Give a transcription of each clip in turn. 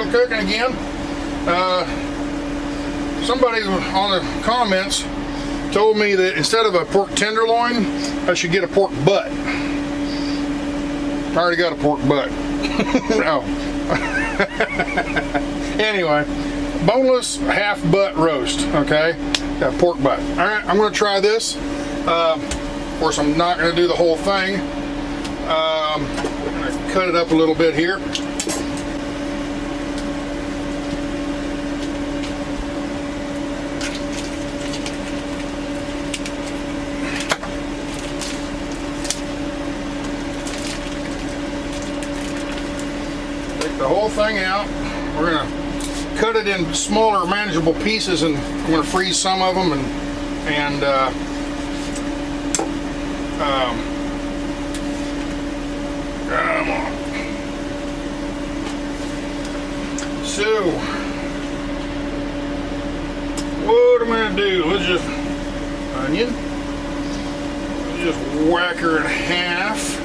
I'm cooking again. Somebody on the comments told me that instead of a pork tenderloin, I should get a pork butt. I already got a pork butt. No. Anyway, boneless half butt roast, okay? Got pork butt. All right, I'm gonna try this. Of course, I'm not gonna do the whole thing. I'm gonna cut it up a little bit here. The whole thing out. We're gonna cut it in smaller, manageable pieces, and I'm gonna freeze some of them and come on. So what I'm gonna do? Let's just onion. Let's just whack her in half.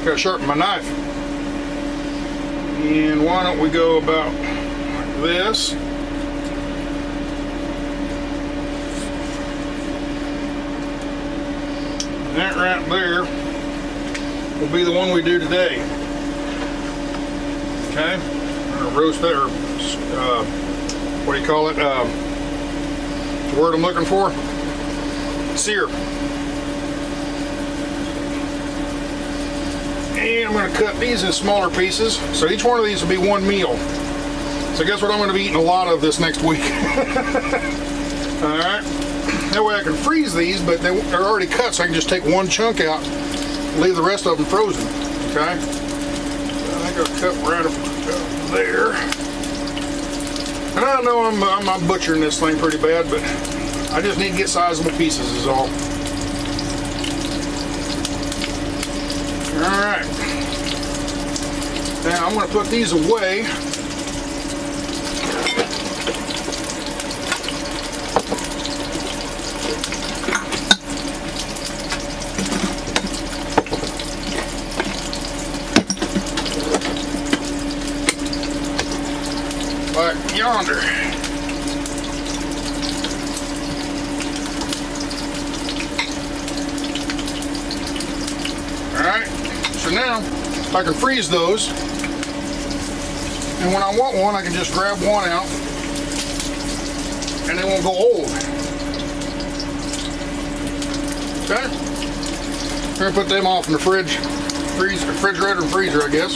Gotta sharpen my knife. And why don't we go about like this? That right there will be the one we do today. Okay? I'm gonna roast that, or what do you call it? The word I'm looking for? Sear. And I'm going to cut these in smaller pieces. So each one of these will be one meal. So guess what I'm going to be eating a lot of this next week. Alright. That way I can freeze these, but they're already cut, so I can just take one chunk out and leave the rest of them frozen. Okay? So I think I'll cut right up there. And I know I'm butchering this thing pretty bad, but I just need to get sizable pieces is all. Alright, now I'm going to put these away. Like yonder. Alright. So now I can freeze those, and when I want one I can just grab one out and they won't go old. Okay? I'm going to put them off in the refrigerator and freezer, I guess.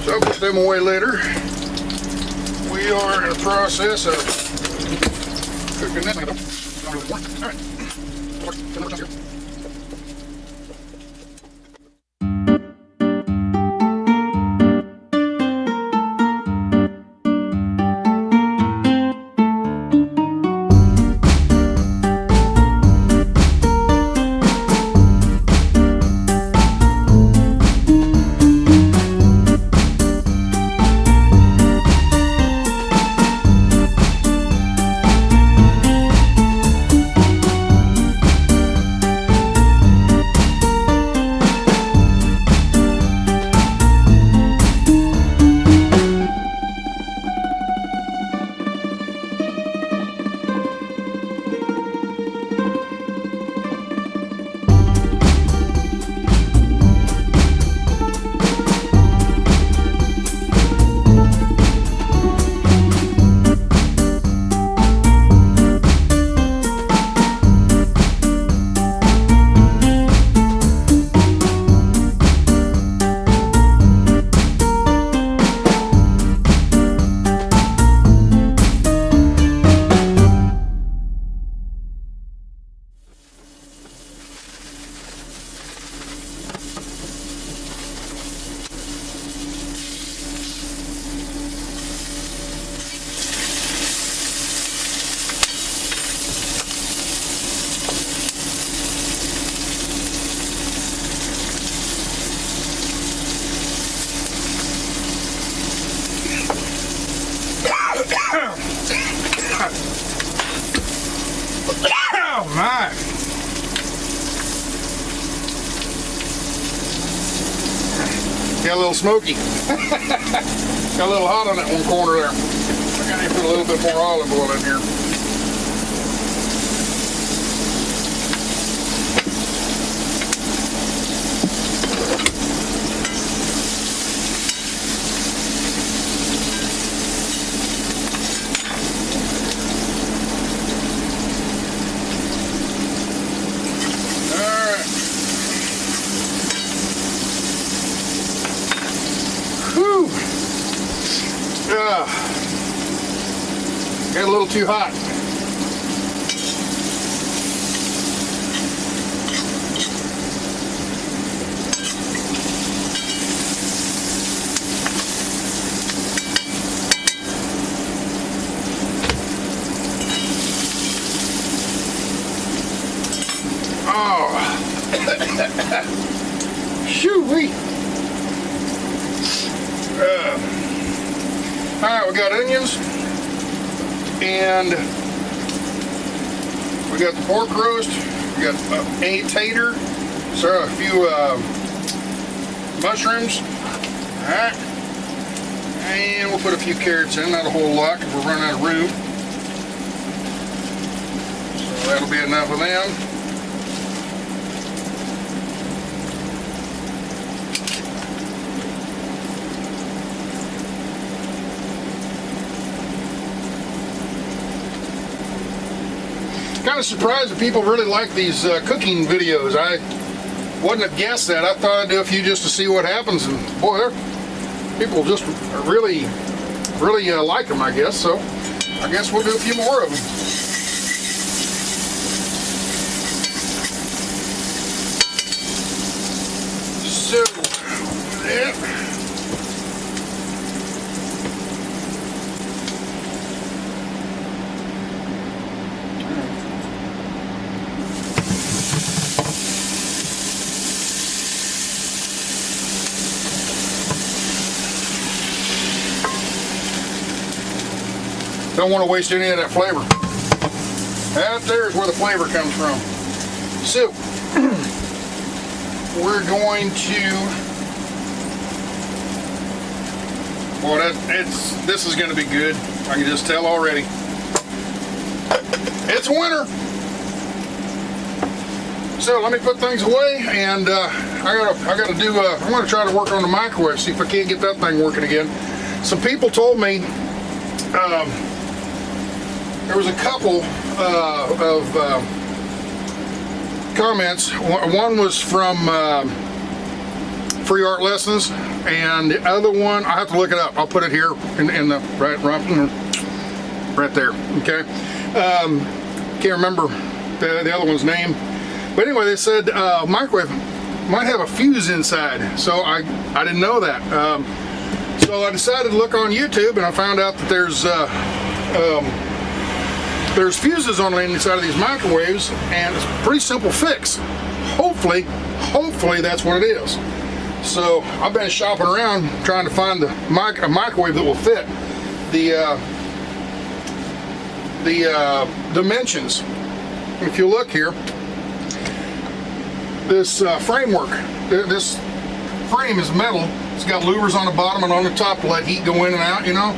So I'll put them away later. We are in the process of cooking that. All right. Oh my! Got a little smoky. Got a little hot on that one corner there. I gotta put a little bit more olive oil in here. Got a little too hot. Oh. Shoo-wee. All right, we got onions. And we got the pork roast, we got a tater, so a few mushrooms, alright, and we'll put a few carrots in, not a whole lot because we're running out of room, so that'll be enough of them. Kind of surprised that people really like these cooking videos. I wouldn't have guessed that. I thought I'd do a few just to see what happens, and boy, people just really like them, I guess. So I guess we'll do a few more of them. So yeah. Don't want to waste any of that flavor. That there's where the flavor comes from. So we're going to. Boy, this is going to be good. I can just tell already. It's winter. So let me put things away, and I gotta do. I'm going to try to work on the microwave. See if I can't get that thing working again. Some people told me. There was a couple of comments. One was from Free Art Lessons, and the other one, I have to look it up. I'll put it here in the right there. Okay. Can't remember the other one's name, but anyway, they said microwave might have a fuse inside, so I didn't know that. So I decided to look on YouTube, and I found out that there's fuses on the inside of these microwaves, and it's a pretty simple fix. Hopefully that's what it is. So I've been shopping around trying to find a microwave that will fit the dimensions. If you look here, this framework, this frame is metal. It's got louvers on the bottom and on the top to let heat go in and out, you know.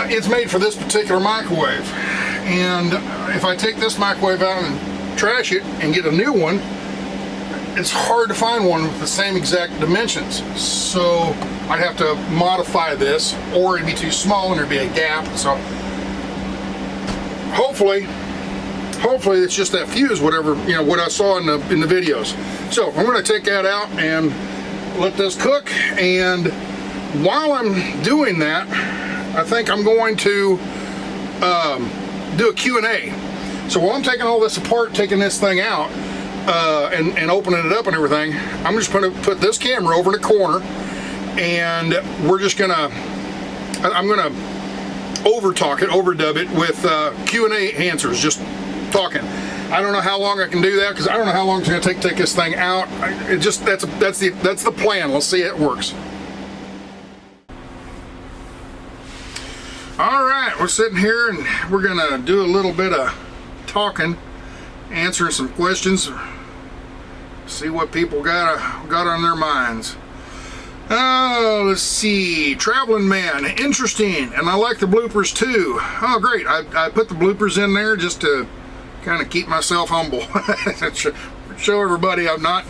It's made for this particular microwave, and if I take this microwave out and trash it and get a new one, it's hard to find one with the same exact dimensions. So I'd have to modify this, or it'd be too small and there'd be a gap. So hopefully it's just that fuse, whatever, you know, what I saw in the videos. So I'm going to take that out and let this cook, and while I'm doing that, I think I'm going to do a Q&A. So while I'm taking all this apart, taking this thing out, and opening it up and everything, I'm just going to put this camera over in the corner, and we're just gonna, I'm gonna overdub it with Q&A answers, just talking. I don't know how long I can do that, because I don't know how long it's going to take this thing out. That's the plan. Let's see if it works. All right, we're sitting here and we're gonna do a little bit of talking, answering some questions, see what people got on their minds. Oh, let's see. Traveling Man, interesting, and I like the bloopers too. Oh, great. I put the bloopers in there just to kind of keep myself humble. Show everybody I'm not.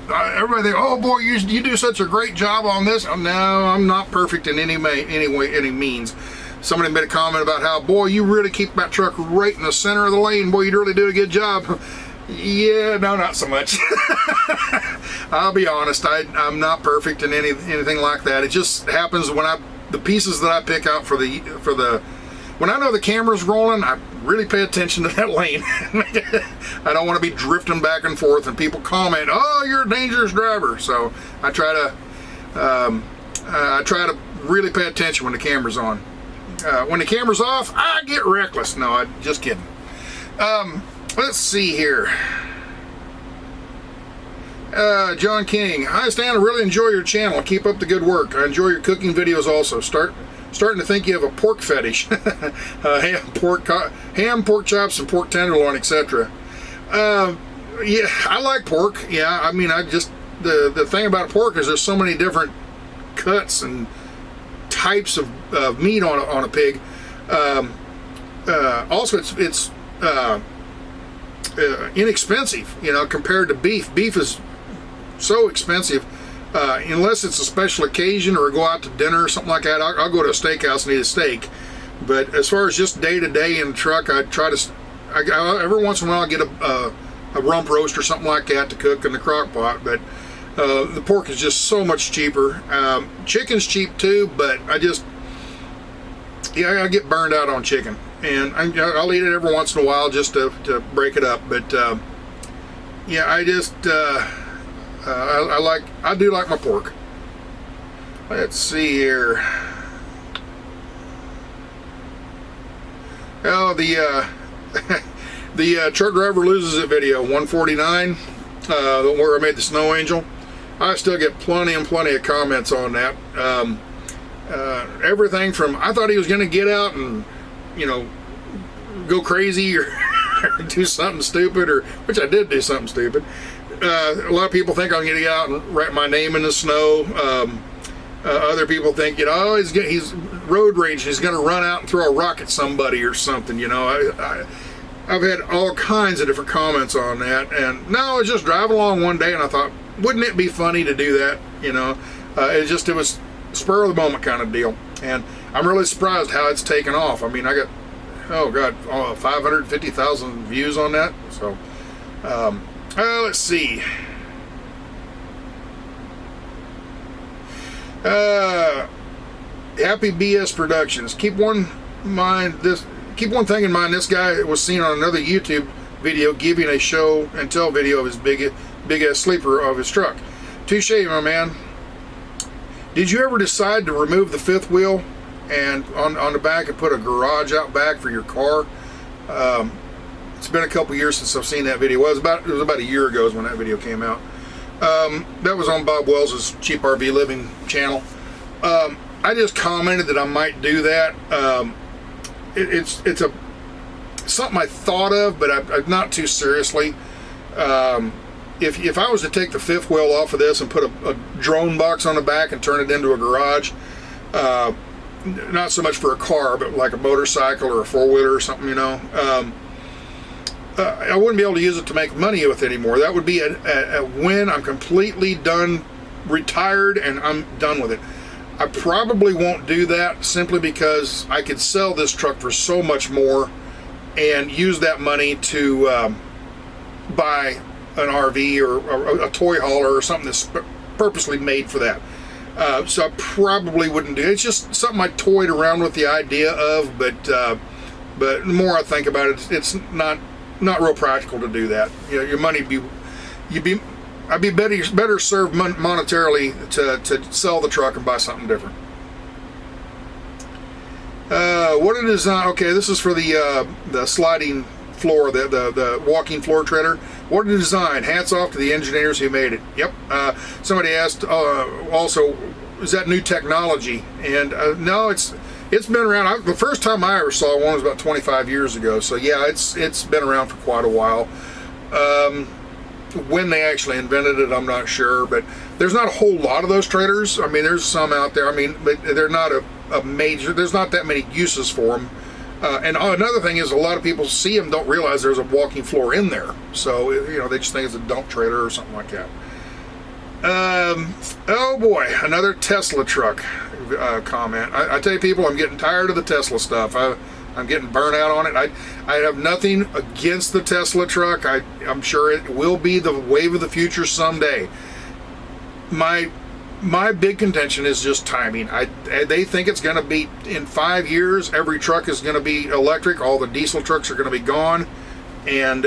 Everybody think, oh boy, you do such a great job on this. No, I'm not perfect in any means. Somebody made a comment about how, boy, you really keep that truck right in the center of the lane. Boy, you really do a good job. Yeah, no, not so much. I'll be honest, I'm not perfect in anything like that. It just happens when the pieces that I pick out for the when I know the camera's rolling, I really pay attention to that lane. I don't want to be drifting back and forth and people comment, oh, you're a dangerous driver. So I try to really pay attention when the camera's on. When the camera's off, I get reckless. No, I'm just kidding. Let's see here. John King. Hi Stan, I really enjoy your channel. Keep up the good work. I enjoy your cooking videos also. Starting to think you have a pork fetish. Ham, pork chops, and pork tenderloin, etc. Yeah, I like pork. Yeah, I mean, the thing about pork is there's so many different cuts and types of meat on a pig. Also, it's inexpensive, compared to beef. Beef is so expensive. Unless it's a special occasion or go out to dinner or something like that, I'll go to a steakhouse and eat a steak. But as far as just day to day in the truck, I try to. Every once in a while, I get a rump roast or something like that to cook in the crock pot. But the pork is just so much cheaper. Chicken's cheap too, but I get burned out on chicken, and I'll eat it every once in a while just to break it up. But yeah, I do like my pork. Let's see here. Oh, the truck driver loses it video 149, where I made the snow angel. I still get plenty and plenty of comments on that. Everything from I thought he was going to get out and go crazy or do something stupid, which I did do something stupid. A lot of people think I'm going to get out and write my name in the snow. Other people think, he's road rage. He's going to run out and throw a rock at somebody or something. I've had all kinds of different comments on that. And no, I was just driving along one day and I thought, wouldn't it be funny to do that? It was spur of the moment kind of deal. And I'm really surprised how it's taken off. I mean, I got, 550,000 views on that. So, let's see. Happy BS Productions. Keep one thing in mind. This guy was seen on another YouTube video giving a show and tell video of his big ass sleeper of his truck. Touche, my man. Did you ever decide to remove the fifth wheel and on the back and put a garage out back for your car? It's been a couple years since I've seen that video. It was about a year ago when that video came out. That was on Bob Wells's Cheap RV Living channel. I just commented that I might do that. It's something I thought of, but I'm not too seriously. If I was to take the fifth wheel off of this and put a drone box on the back and turn it into a garage, not so much for a car, but like a motorcycle or a four-wheeler or something, I wouldn't be able to use it to make money with anymore. That would be a when I'm completely done, retired, and I'm done with it. I probably won't do that simply because I could sell this truck for so much more and use that money to buy an RV or a toy hauler or something that's purposely made for that. So I probably wouldn't do it. It's just something I toyed around with the idea of, but the more I think about it, it's not real practical to do that. Your money I'd be better served monetarily to sell the truck and buy something different. What a design! Okay, this is for the sliding floor, the walking floor treader. What a design! Hats off to the engineers who made it. Yep. Somebody asked also, is that new technology? And no, it's it's been around. The first time I ever saw one was about 25 years ago. So yeah, it's been around for quite a while. When they actually invented it, I'm not sure, but there's not a whole lot of those traders. I mean, there's some out there. I mean, but they're not a major. There's not that many uses for them. And another thing is, a lot of people see them, don't realize there's a walking floor in there. So you know, they just think it's a dump trailer or something like that. Oh boy, another Tesla truck comment. I tell you people, I'm getting tired of the Tesla stuff. I'm getting burnt out on it. I have nothing against the Tesla truck. I'm sure it will be the wave of the future someday. My big contention is just timing. They think it's going to be in 5 years, every truck is going to be electric. All the diesel trucks are going to be gone, and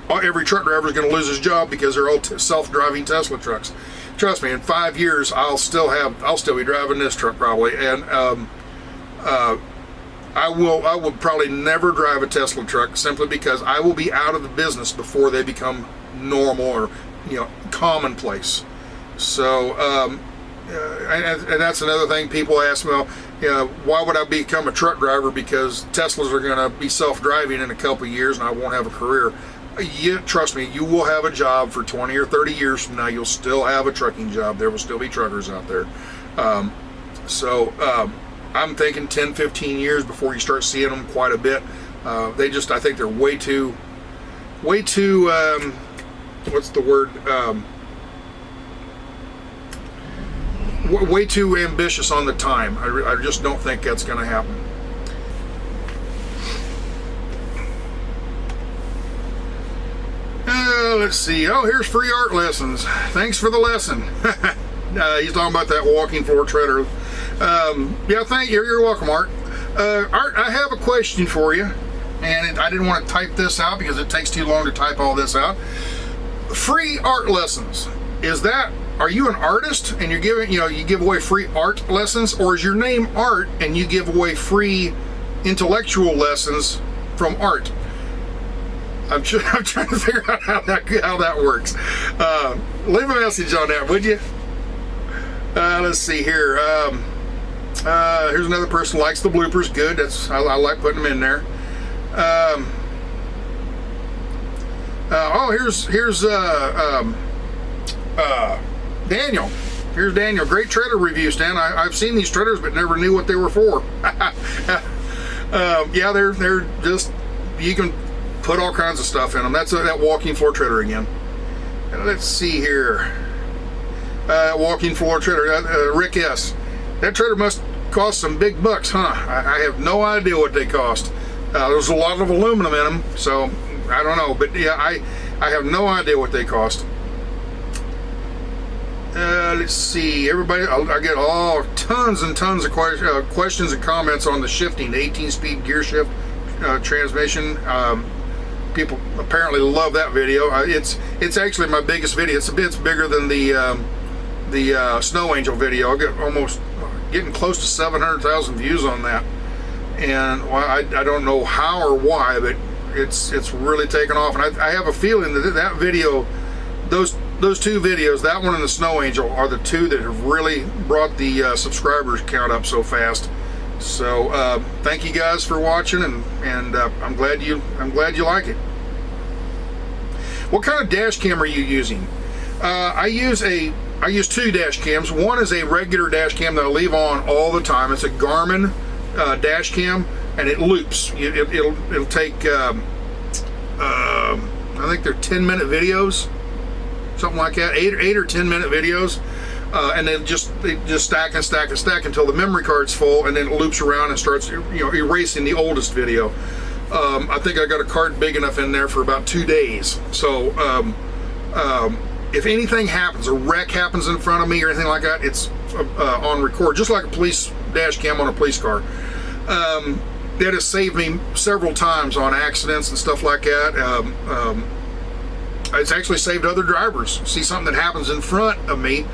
every truck driver is going to lose his job because they're all self-driving Tesla trucks. Trust me, in 5 years, I'll still be driving this truck probably, and I will probably never drive a Tesla truck simply because I will be out of the business before they become normal or, you know, commonplace. So, and that's another thing people ask me, well, you know, why would I become a truck driver? Because Teslas are going to be self-driving in a couple of years and I won't have a career. Trust me, you will have a job for 20 or 30 years from now. You'll still have a trucking job. There will still be truckers out there. I'm thinking 10, 15 years before you start seeing them quite a bit. I think they're way too, what's the word? Way too ambitious on the time. I just don't think that's going to happen. Let's see. Oh, here's free art lessons. Thanks for the lesson. He's talking about that walking floor trailer. Yeah, thank you. You're welcome, Art. Art, I have a question for you, and I didn't want to type this out because it takes too long to type all this out. Free art lessons. Are you an artist and you're giving, you give away free art lessons, or is your name Art and you give away free intellectual lessons from art? I'm trying to figure out how that works. Leave a message on that, would you? Let's see here. Here's another person who likes the bloopers. Good. I like putting them in there. Here's Daniel. Here's Daniel. Great trailer review, Stan. I've seen these trailers, but never knew what they were for. Yeah, they're just, you can put all kinds of stuff in them. That's that walking floor trailer again. Let's see here. Walking floor trailer. Rick S. That trailer must cost some big bucks, huh? I have no idea what they cost. There's a lot of aluminum in them, so I don't know. But yeah, I have no idea what they cost. Let's see. Everybody, I get tons and tons of questions and comments on the shifting, the 18-speed gear shift transmission. People apparently love that video. It's actually my biggest video. It's bigger than the Snow Angel video. I get getting close to 700,000 views on that, and I don't know how or why, but it's really taken off. And I have a feeling that video, those two videos, that one and the Snow Angel, are the two that have really brought the subscribers count up so fast. So thank you guys for watching, and I'm glad you like it. What kind of dash cam are you using? I use two dash cams. One is a regular dash cam that I leave on all the time. It's a Garmin dash cam, and it loops. It'll take I think they're 10-minute videos, something like that, 8 or 10-minute videos. And they just stack and stack and stack until the memory card's full, and then it loops around and starts erasing the oldest video. I think I got a card big enough in there for about 2 days. So if anything happens, a wreck happens in front of me or anything like that, it's on record, just like a police dash cam on a police car. That has saved me several times on accidents and stuff like that. It's actually saved other drivers. See something that happens in front of me,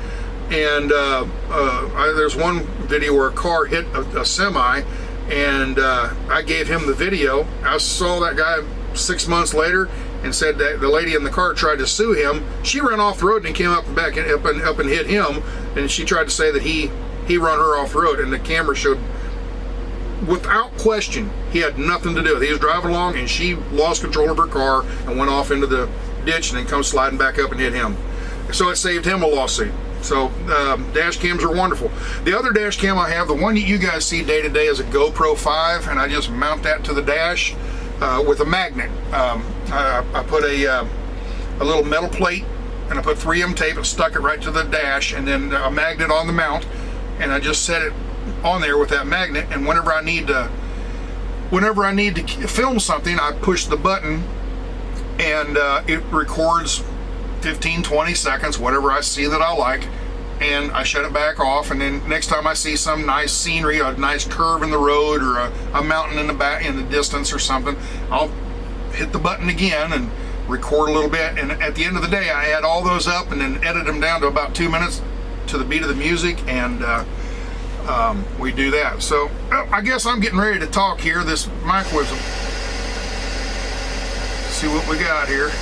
and there's one video where a car hit a semi, and I gave him the video. I saw that guy 6 months later and said that the lady in the car tried to sue him. She ran off the road and came up and back and up and hit him, and she tried to say that he he run her off the road, and the camera showed, without question, he had nothing to do with it. He was driving along and she lost control of her car and went off into the ditch and then come sliding back up and hit him. So it saved him a lawsuit. So dash cams are wonderful. The other dash cam I have, the one that you guys see day to day, is a GoPro 5, and I just mount that to the dash with a magnet. I put a little metal plate and I put 3M tape and stuck it right to the dash, and then a magnet on the mount, and I just set it on there with that magnet, and whenever I need to film something, I push the button and it records 15-20 seconds, whatever I see that I like, and I shut it back off. And then next time I see some nice scenery, a nice curve in the road, or a mountain in the distance or something, I'll hit the button again and record a little bit. And at the end of the day, I add all those up and then edit them down to about 2 minutes to the beat of the music, and we do that. So I guess I'm getting ready to talk here. This microwave's, see what we got here.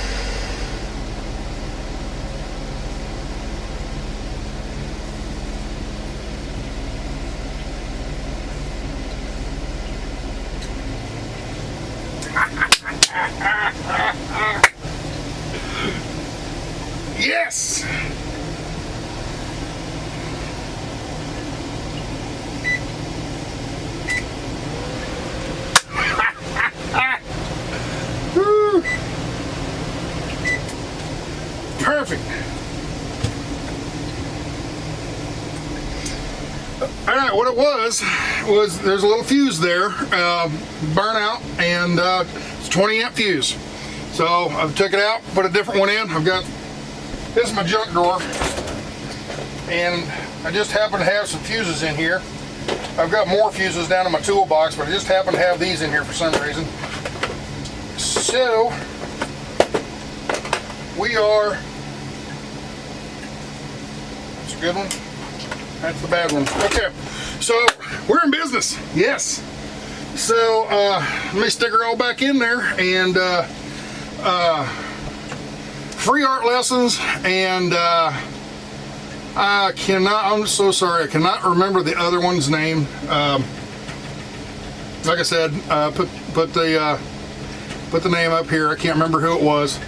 Yes! Perfect. All right, what it was there's a little fuse there, burnout, and it's a 20 amp fuse. So I took it out, put a different one in. This is my junk drawer, and I just happen to have some fuses in here. I've got more fuses down in my toolbox, but I just happen to have these in here for some reason. So we are, that's a good one, that's the bad one. Okay, so we're in business, yes. So let me stick her all back in there, and free art lessons, and I'm so sorry, I cannot remember the other one's name. Like I said, put the name up here. I can't remember who it was.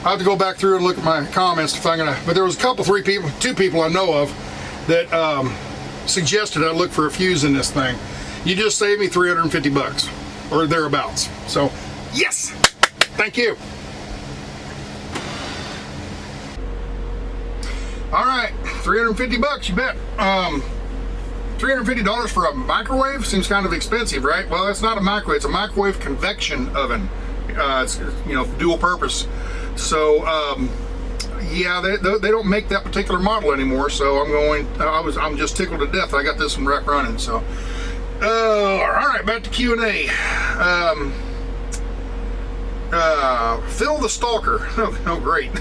I have to go back through and look at my comments to find out. But there was a couple, two people I know of that suggested I look for a fuse in this thing. You just saved me 350 bucks or thereabouts. So yes, thank you. All right, 350 bucks, you bet. $350 for a microwave seems kind of expensive, right? Well, it's not a microwave, it's a microwave convection oven. It's, you know, dual purpose. So yeah, they don't make that particular model anymore. So I'm just tickled to death I got this one right running. So all right, back to Q&A. Phil the Stalker. Oh great.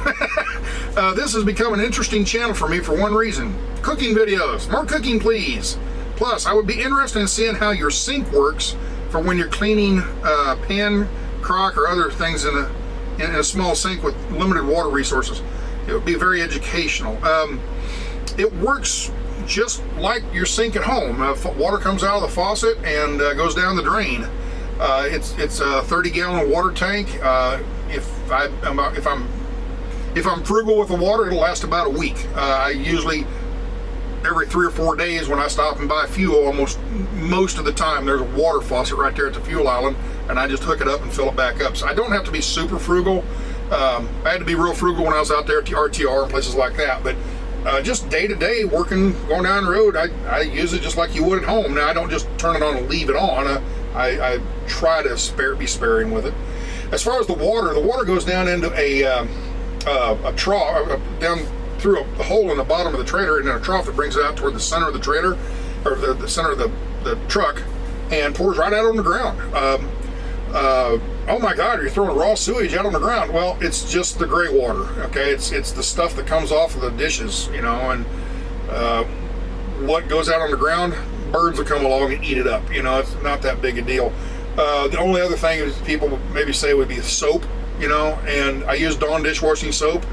This has become an interesting channel for me for one reason. Cooking videos. More cooking, please. Plus, I would be interested in seeing how your sink works for when you're cleaning pan, crock, or other things in a small sink with limited water resources. It would be very educational. It works just like your sink at home. Water comes out of the faucet and goes down the drain. It's a 30-gallon water tank. If I'm frugal with the water, it'll last about a week. I usually, every 3 or 4 days when I stop and buy fuel, most of the time there's a water faucet right there at the fuel island, and I just hook it up and fill it back up. So I don't have to be super frugal. I had to be real frugal when I was out there at the RTR and places like that, but just day to day working, going down the road, I use it just like you would at home. Now I don't just turn it on and leave it on. I try to be sparing with it. As far as the water goes down into a trough, down through a hole in the bottom of the trailer, and then a trough that brings it out toward the center of the trailer, or the center of the truck, and pours right out on the ground. Oh my God, you're throwing raw sewage out on the ground. Well, it's just the gray water, okay? It's the stuff that comes off of the dishes, you know, and what goes out on the ground, birds will come along and eat it up, you know. It's not that big a deal. The only other thing is people maybe say would be soap, you know, and I use Dawn dishwashing soap.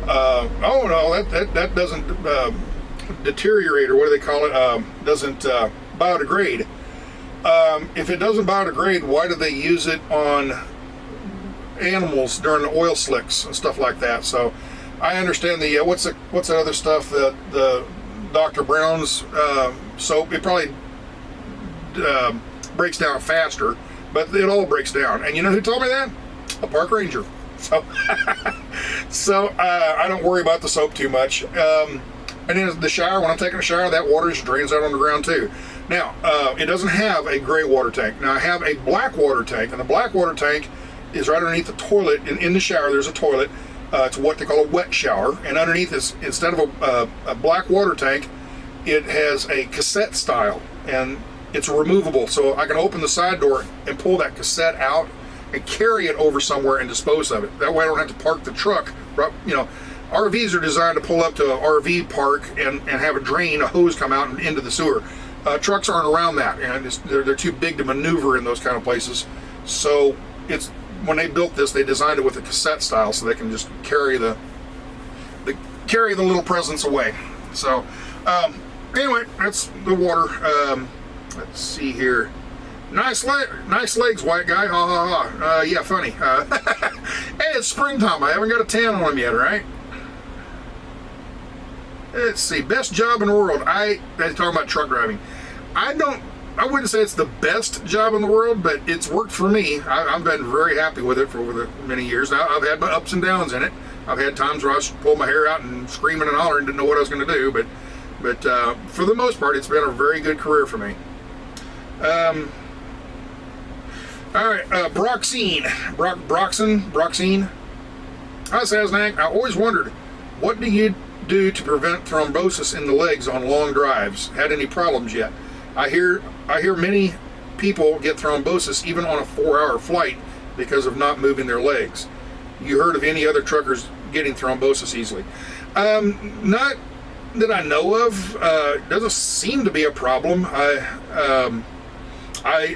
Oh no, that doesn't deteriorate, or what do they call it, doesn't biodegrade. If it doesn't biodegrade, why do they use it on animals during the oil slicks and stuff like that? So I understand the what's that other stuff, the Dr. Brown's soap. It probably breaks down faster, but it all breaks down. And you know who told me that? A park ranger. So, I don't worry about the soap too much. And in the shower, when I'm taking a shower, that water just drains out on the ground too. Now, it doesn't have a gray water tank. Now, I have a black water tank, and the black water tank is right underneath the toilet. In the shower, there's a toilet. It's what they call a wet shower, and underneath is, instead of a black water tank, it has a cassette style, and it's removable, so I can open the side door and pull that cassette out and carry it over somewhere and dispose of it. That way I don't have to park the truck. You know, RVs are designed to pull up to an RV park and have a drain, a hose come out and into the sewer. Trucks aren't around that, and they're too big to maneuver in those kind of places. So it's, when they built this, they designed it with a cassette style so they can just carry the little presents away. So anyway, that's the water. Let's see here. Nice legs, white guy. Ha ha ha. Yeah, funny. Hey, it's springtime. I haven't got a tan on them yet, right? Let's see. Best job in the world. They're talking about truck driving. I wouldn't say it's the best job in the world, but it's worked for me. I've been very happy with it for over the many years. Now, I've had my ups and downs in it. I've had times where I pulled my hair out and screaming and hollering, didn't know what I was going to do, but for the most part, it's been a very good career for me. All right, Broxine. Hi, Sasnak. I always wondered, what do you do to prevent thrombosis in the legs on long drives? Had any problems yet? I hear many people get thrombosis even on a 4-hour flight because of not moving their legs. You heard of any other truckers getting thrombosis easily? Not that I know of. Doesn't seem to be a problem. I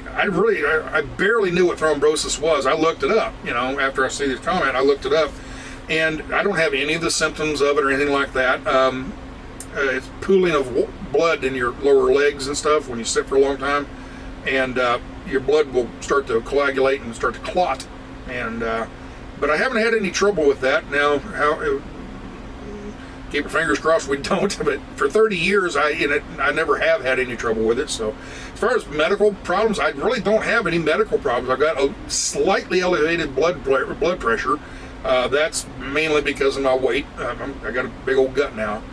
barely knew what thrombosis was. I looked it up, you know, after I see this comment, I looked it up, and I don't have any of the symptoms of it or anything like that. It's pooling of blood in your lower legs and stuff when you sit for a long time, and your blood will start to coagulate and start to clot. And but I haven't had any trouble with that. Now, keep your fingers crossed we don't. But for 30 years, I never have had any trouble with it. So, as far as medical problems, I really don't have any medical problems. I've got a slightly elevated blood pressure. That's mainly because of my weight. I got a big old gut now.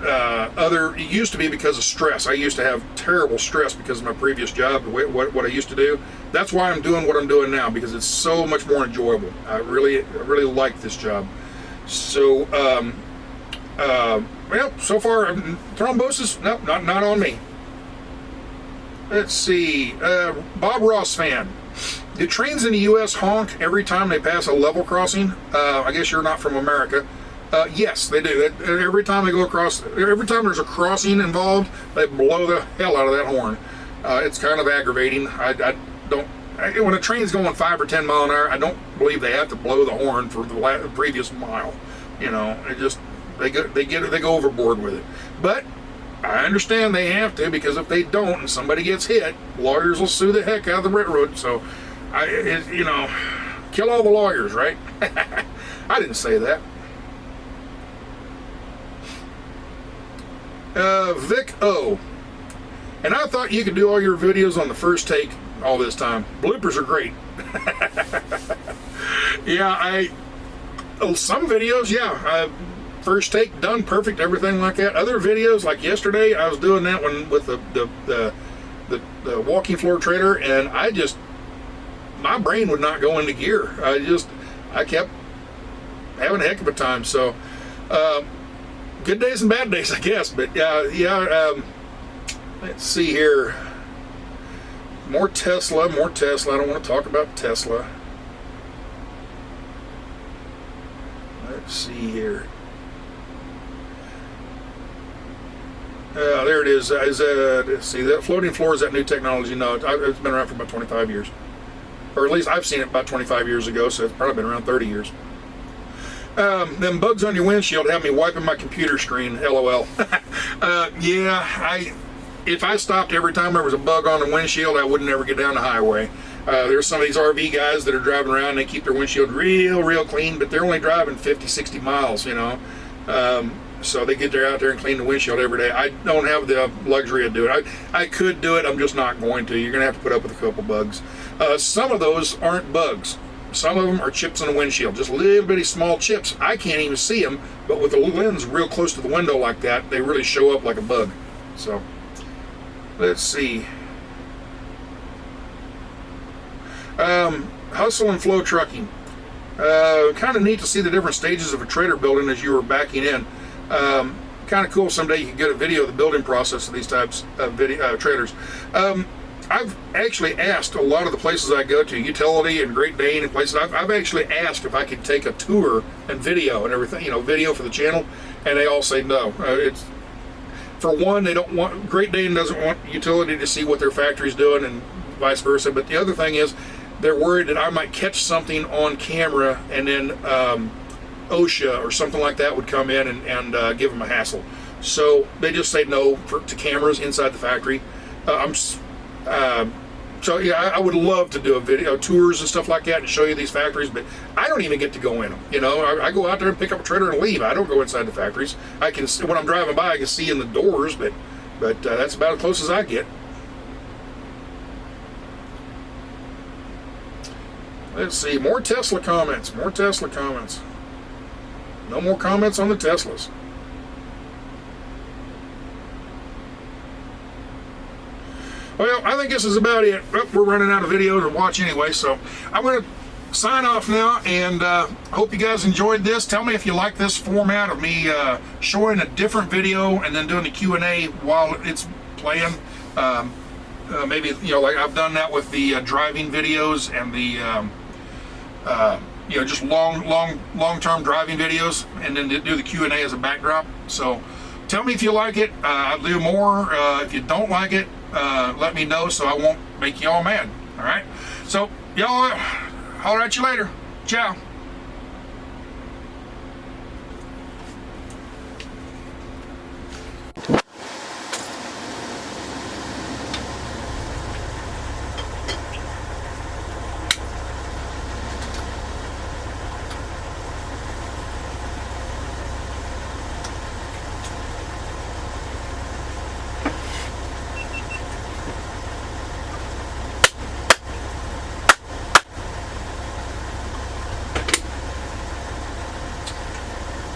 It used to be because of stress. I used to have terrible stress because of my previous job, what I used to do. That's why I'm doing what I'm doing now, because it's so much more enjoyable. I really like this job. So, well, so far, thrombosis, nope, not on me. Let's see, Bob Ross fan. Do trains in the U.S. honk every time they pass a level crossing? I guess you're not from America. Yes, they do. Every time they go across, every time there's a crossing involved, they blow the hell out of that horn. It's kind of aggravating. When a train's going 5 or 10 mile an hour, I don't believe they have to blow the horn for the previous mile. You know, they go overboard with it. But I understand they have to, because if they don't and somebody gets hit, lawyers will sue the heck out of the railroad. So, kill all the lawyers, right? I didn't say that. Vic O. And I thought you could do all your videos on the first take all this time. Bloopers are great. Yeah, some videos, yeah, first take done perfect, everything like that. Other videos, like yesterday, I was doing that one with the walking floor trailer, and my brain would not go into gear. I kept having a heck of a time. So, good days and bad days, I guess. But let's see here. More Tesla. I don't want to talk about Tesla. Let's see here. There it is. Let's see, that floating floor, is that new technology? No, it's been around for about 25 years. Or at least I've seen it about 25 years ago, so it's probably been around 30 years. Them bugs on your windshield have me wiping my computer screen, LOL. Yeah, if I stopped every time there was a bug on the windshield, I wouldn't ever get down the highway. There's some of these RV guys that are driving around and they keep their windshield real clean, but they're only driving 50, 60 miles, you know. So they get out there and clean the windshield every day. I don't have the luxury of doing it. I could do it, I'm just not going to. You're going to have to put up with a couple bugs. Some of those aren't bugs. Some of them are chips in the windshield, just little bitty small chips. I can't even see them, but with the lens real close to the window like that, they really show up like a bug. So, let's see. Hustle and flow trucking. Kind of neat to see the different stages of a trailer building as you were backing in. Kind of cool someday you can get a video of the building process of these types of trailers. I've actually asked a lot of the places I go to, Utility and Great Dane and places, I've actually asked if I could take a tour and video and everything, you know, video for the channel, and they all say no. It's, for one, they don't want, Great Dane doesn't want Utility to see what their factory's doing and vice versa, but the other thing is, they're worried that I might catch something on camera and then OSHA or something like that would come in and give them a hassle. So they just say no to cameras inside the factory. So yeah, I would love to do a video, tours and stuff like that and show you these factories, but I don't even get to go in them. You know, I go out there and pick up a trailer and leave. I don't go inside the factories. I can, when I'm driving by, I can see in the doors, but that's about as close as I get. Let's see, more Tesla comments, more Tesla comments. No more comments on the Teslas. Well, I think this is about it. We're running out of video to watch anyway, so I'm going to sign off now, and hope you guys enjoyed this. Tell me if you like this format of me showing a different video and then doing the Q&A while it's playing. Maybe, you know, like I've done that with the driving videos and the you know, just long-term driving videos, and then do the Q&A as a backdrop. So tell me if you like it. I'll do more. If you don't like it, let me know so I won't make you all mad. All right, so y'all, holler at you later. Ciao.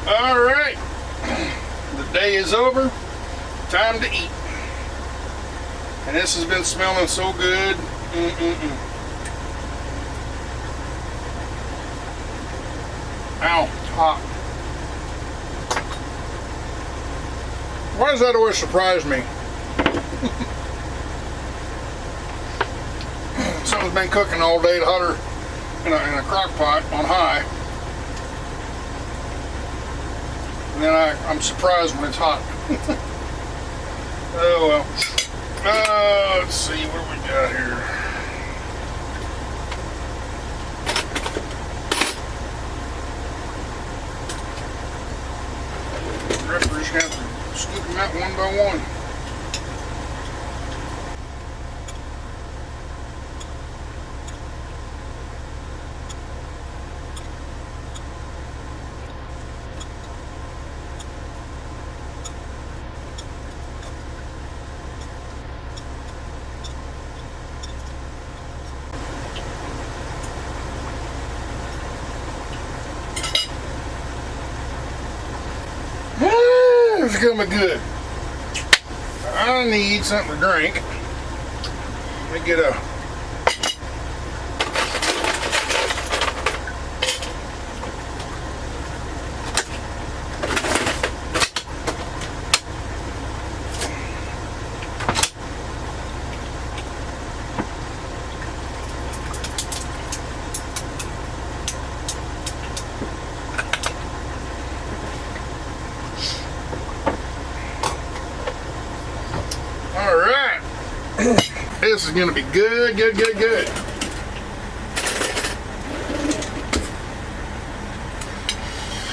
All right, the day is over, time to eat. And this has been smelling so good. Ow, hot. Why does that always surprise me? Something's been cooking all day hotter in a crock pot on high. And then I'm surprised when it's hot. Oh well. Let's see what we got here. The rest we're just going to have to scoop them out one by one. It's gonna be good. I need something to drink. Let me get a This is going to be good, good, good, good.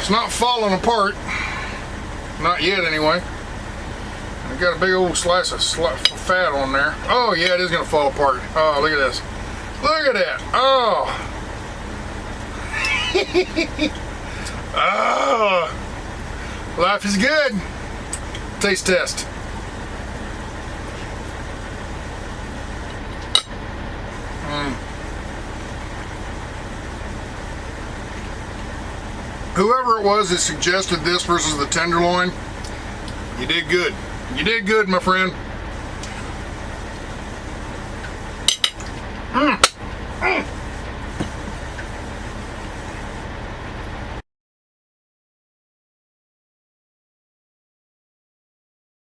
It's not falling apart. Not yet, anyway. I got a big old slice of fat on there. Oh, yeah, it is going to fall apart. Oh, look at this. Look at that. Oh. Oh. Life is good. Taste test. Whoever it was that suggested this versus the tenderloin, you did good. You did good, my friend. Mm. Mm.